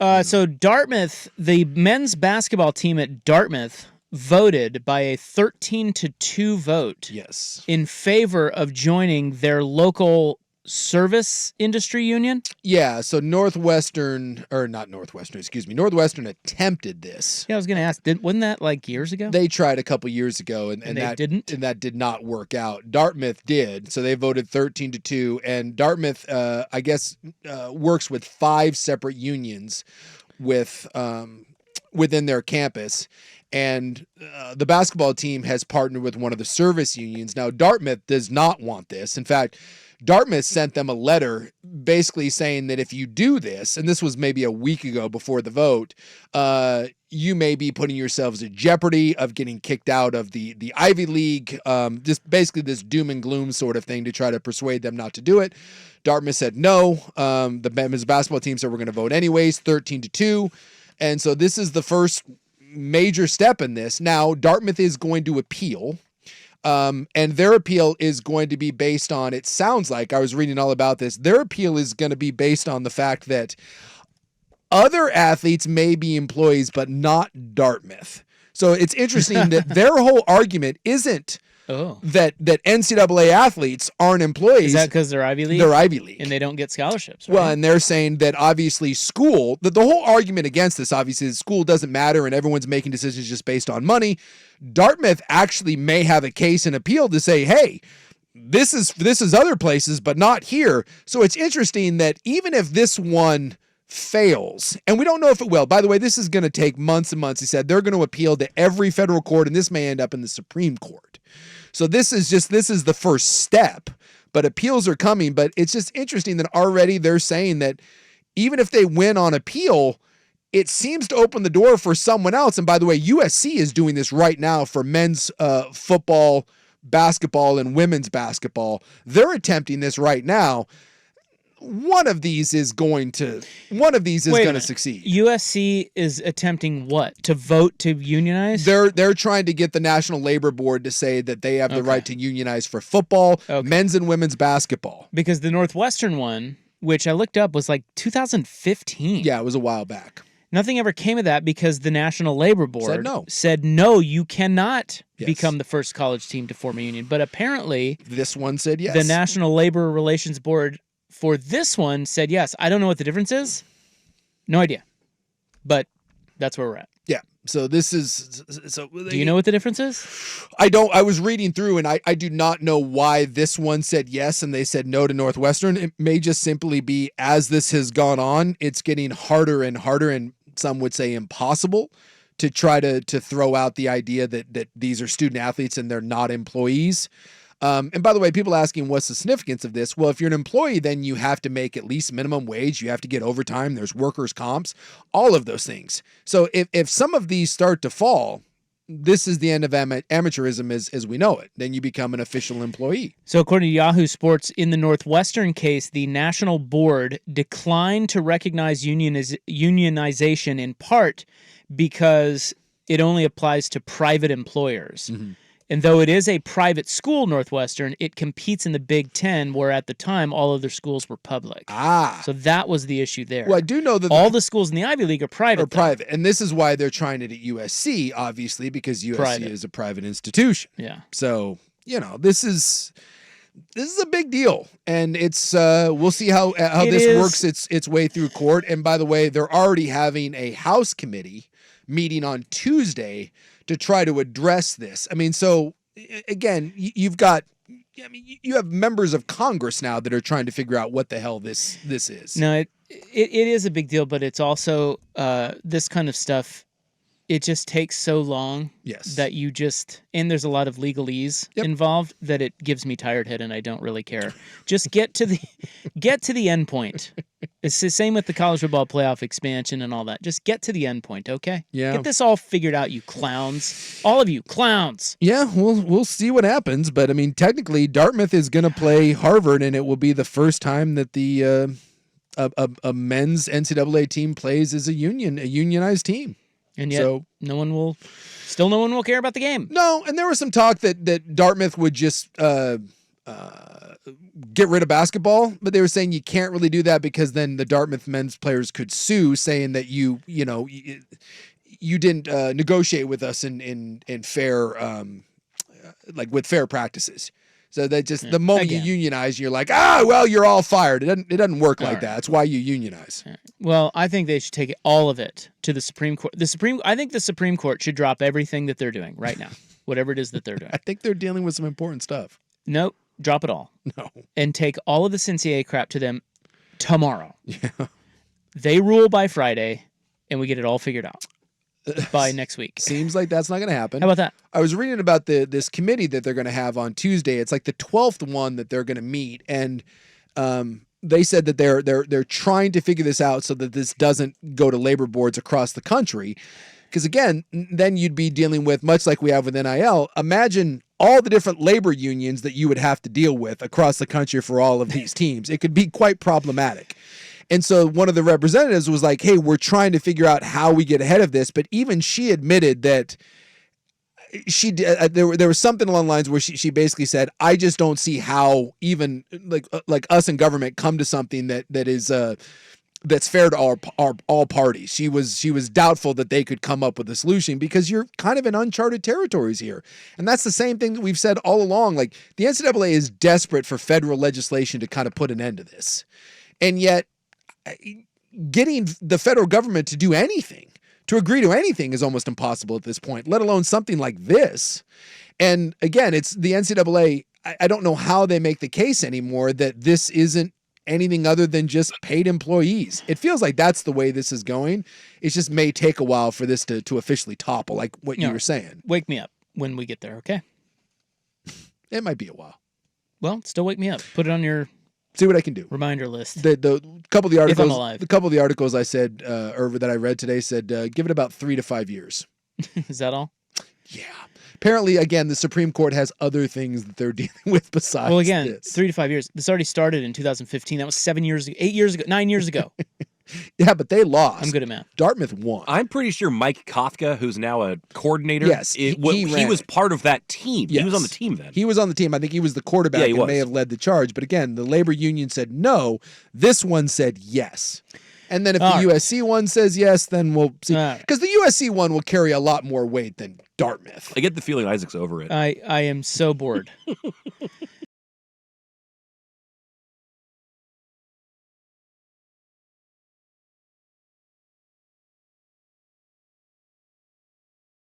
So Dartmouth, the men's basketball team at Dartmouth voted by a 13-2 vote in favor of joining their local service industry union. Yeah, so Northwestern attempted this. Yeah, I was going to ask, wasn't that like years ago? They tried a couple years ago, and they didn't? And that did not work out. Dartmouth did, so they voted 13-2, and Dartmouth, I guess, works with 5 separate unions within their campus. And the basketball team has partnered with one of the service unions. Now, Dartmouth does not want this. In fact, Dartmouth sent them a letter basically saying that if you do this, and this was maybe a week ago before the vote, you may be putting yourselves at jeopardy of getting kicked out of the Ivy League, just basically this doom and gloom sort of thing to try to persuade them not to do it. Dartmouth said no. The men's basketball team said we're going to vote anyways, 13-2. And so this is the first major step in this. Now, Dartmouth is going to appeal. And their appeal is going to be based on, it sounds like, I was reading all about this, their appeal is going to be based on the fact that other athletes may be employees, but not Dartmouth. So it's interesting that their whole argument isn't that NCAA athletes aren't employees. Is that because they're Ivy League? They're Ivy League. And they don't get scholarships, right? Well, and they're saying that obviously that the whole argument against this, obviously, is school doesn't matter and everyone's making decisions just based on money. Dartmouth actually may have a case and appeal to say, hey, this is other places, but not here. So it's interesting that even if this one fails, and we don't know if it will. By the way, this is going to take months and months. He said they're going to appeal to every federal court, and this may end up in the Supreme Court. So this is the first step, but appeals are coming. But it's just interesting that already they're saying that even if they win on appeal, it seems to open the door for someone else. And by the way, USC is doing this right now for men's football, basketball, and women's basketball. They're attempting this right now. One of these is going to succeed. USC is attempting what? To vote to unionize? They're trying to get the National Labor Board to say that they have the right to unionize for football, men's and women's basketball. Because the Northwestern one, which I looked up, was like 2015. Yeah, it was a while back. Nothing ever came of that because the National Labor Board said no, you cannot become the first college team to form a union. But apparently this one said yes. The National Labor Relations Board for this one said yes. I don't know what the difference is. No idea. But that's where we're at. Yeah. So this is do you know what the difference is? I don't. I was reading through and I do not know why this one said yes and they said no to Northwestern. It may just simply be as this has gone on, it's getting harder and harder, and some would say impossible to try to throw out the idea that these are student athletes and they're not employees. And by the way, people asking what's the significance of this? Well, if you're an employee, then you have to make at least minimum wage. You have to get overtime. There's workers' comps, all of those things. So if some of these start to fall, this is the end of amateurism as we know it. Then you become an official employee. So according to Yahoo Sports, in the Northwestern case, the National Board declined to recognize unionization in part because it only applies to private employers. Mm-hmm. And though it is a private school, Northwestern, it competes in the Big Ten, where at the time all other schools were public. So that was the issue there. Well, I do know that all the schools in the Ivy League are private. And this is why they're trying it at USC, obviously, because USC is a private institution. Yeah. So, this is a big deal, and it's we'll see how this works its way through court. And by the way, they're already having a House committee meeting on Tuesday to try to address this. I mean, so again, you have members of Congress now that are trying to figure out what the hell this is. No, it is a big deal, but it's also this kind of stuff. It just takes so long that and there's a lot of legalese involved that it gives me tired head and I don't really care. Just get to the end point. It's the same with the college football playoff expansion and all that. Just get to the end point, okay? Yeah. Get this all figured out, you clowns. All of you clowns. Yeah, we'll see what happens, but I mean, technically Dartmouth is going to play Harvard, and it will be the first time that the a men's NCAA team plays as a unionized team. And yet, no one will care about the game. No, and there was some talk that Dartmouth would just get rid of basketball, but they were saying you can't really do that because then the Dartmouth men's players could sue, saying that you didn't negotiate with us in fair like with fair practices. So that just the moment you unionize, you're like, well, you're all fired. It doesn't work like that. That's why you unionize. Well, I think they should take all of it to the Supreme Court. I think the Supreme Court should drop everything that they're doing right now, whatever it is that they're doing. I think they're dealing with some important stuff. Nope, drop it all. No, and take all of the NCAA crap to them tomorrow. Yeah, they rule by Friday, and we get it all figured out by next week. Seems like that's not going to happen. How about that? I was reading about this committee that they're going to have on Tuesday. It's like the 12th one that they're going to meet, and they said that they're trying to figure this out so that this doesn't go to labor boards across the country. Because again, then you'd be dealing with, much like we have with NIL, imagine all the different labor unions that you would have to deal with across the country for all of these teams. It could be quite problematic. And so one of the representatives was like, hey, we're trying to figure out how we get ahead of this. But even she admitted that there was something along the lines where she basically said, I just don't see how even like us in government come to something that is that's fair to all parties. She was doubtful that they could come up with a solution because you're kind of in uncharted territories here. And that's the same thing that we've said all along. Like the NCAA is desperate for federal legislation to kind of put an end to this. And yet getting the federal government to do anything, to agree to anything is almost impossible at this point, let alone something like this. And again, it's the NCAA. I don't know how they make the case anymore that this isn't anything other than just paid employees. It feels like that's the way this is going. It just may take a while for this to officially topple, like what you were saying. Wake me up when we get there, okay? It might be a while. Well, still wake me up. Put it on your see what I can do. Reminder list. The couple of the articles, if I'm alive. The couple of the articles I said, or that I read today said, give it about 3 to 5 years. Is that all? Yeah. Apparently, again, the Supreme Court has other things that they're dealing with besides well, again, this. 3 to 5 years. This already started in 2015. That was 7 years ago, 8 years ago, 9 years ago. Yeah, but they lost. I'm good at math. Dartmouth won. I'm pretty sure Mike Kafka, who's now a coordinator, yes, he was part of that team. Yes. He was on the team then. He was on the team. I think he was the quarterback and may have led the charge. But again, the labor union said no. This one said yes. And then if the USC one says yes, then we'll see. Because the USC one will carry a lot more weight than Dartmouth. I get the feeling Isaac's over it. I am so bored.